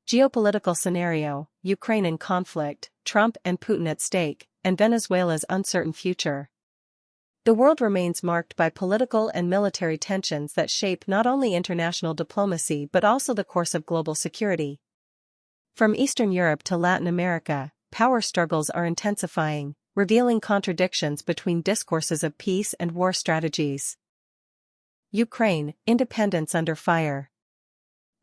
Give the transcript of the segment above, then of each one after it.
Geopolitical scenario: Ukraine in conflict, Trump and Putin at stake, and Venezuela's uncertain future. The world remains marked by political and military tensions that shape not only international diplomacy but also the course of global security. From Eastern Europe to Latin America, power struggles are intensifying, revealing contradictions between discourses of peace and war strategies. Ukraine, independence under fire.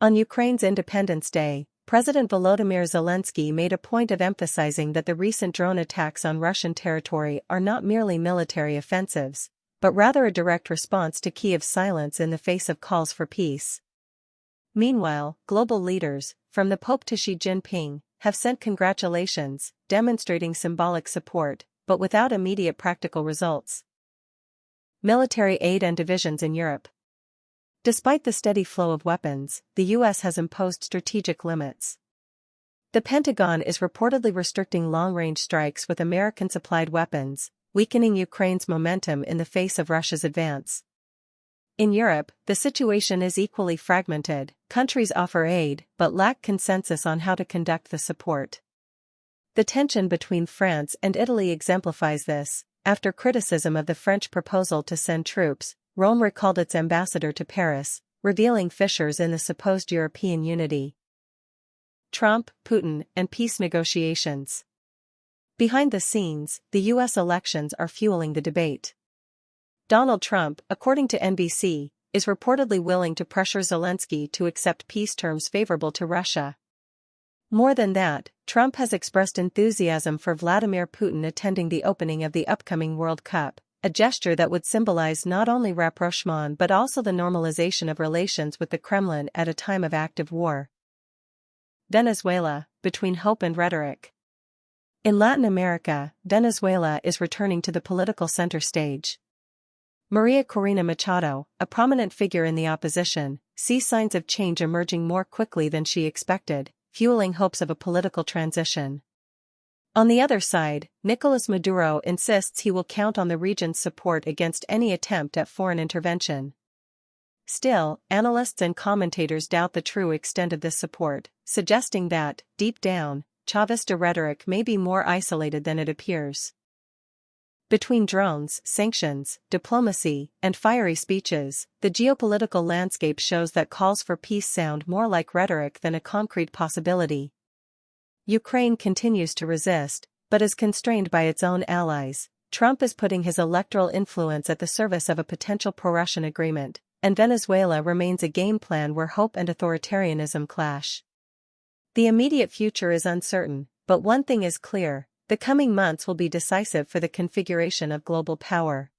On Ukraine's Independence Day, President Volodymyr Zelenskyy made a point of emphasizing that the recent drone attacks on Russian territory are not merely military offensives, but rather a direct response to Kyiv's silence in the face of calls for peace. Meanwhile, global leaders, from the Pope to Xi Jinping, have sent congratulations, demonstrating symbolic support, but without immediate practical results. Military aid and divisions in Europe. Despite the steady flow of weapons, the U.S. has imposed strategic limits. The Pentagon is reportedly restricting long-range strikes with American-supplied weapons, weakening Ukraine's momentum in the face of Russia's advance. In Europe, the situation is equally fragmented. Countries offer aid but lack consensus on how to conduct the support. The tension between France and Italy exemplifies this. After criticism of the French proposal to send troops, Rome recalled its ambassador to Paris, revealing fissures in the supposed European unity. Trump, Putin, and peace negotiations. Behind the scenes, the U.S. elections are fueling the debate. Donald Trump, according to NBC, is reportedly willing to pressure Zelenskyy to accept peace terms favorable to Russia. More than that, Trump has expressed enthusiasm for Vladimir Putin attending the opening of the upcoming World Cup, a gesture that would symbolize not only rapprochement but also the normalization of relations with the Kremlin at a time of active war. Venezuela, between hope and rhetoric. In Latin America, Venezuela is returning to the political center stage. Maria Corina Machado, a prominent figure in the opposition, sees signs of change emerging more quickly than she expected, fueling hopes of a political transition. On the other side, Nicolás Maduro insists he will count on the region's support against any attempt at foreign intervention. Still, analysts and commentators doubt the true extent of this support, suggesting that, deep down, Chavista rhetoric may be more isolated than it appears. Between drones, sanctions, diplomacy, and fiery speeches, the geopolitical landscape shows that calls for peace sound more like rhetoric than a concrete possibility. Ukraine continues to resist, but is constrained by its own allies. Trump is putting his electoral influence at the service of a potential pro-Russian agreement, and Venezuela remains a game plan where hope and authoritarianism clash. The immediate future is uncertain, but one thing is clear: the coming months will be decisive for the configuration of global power.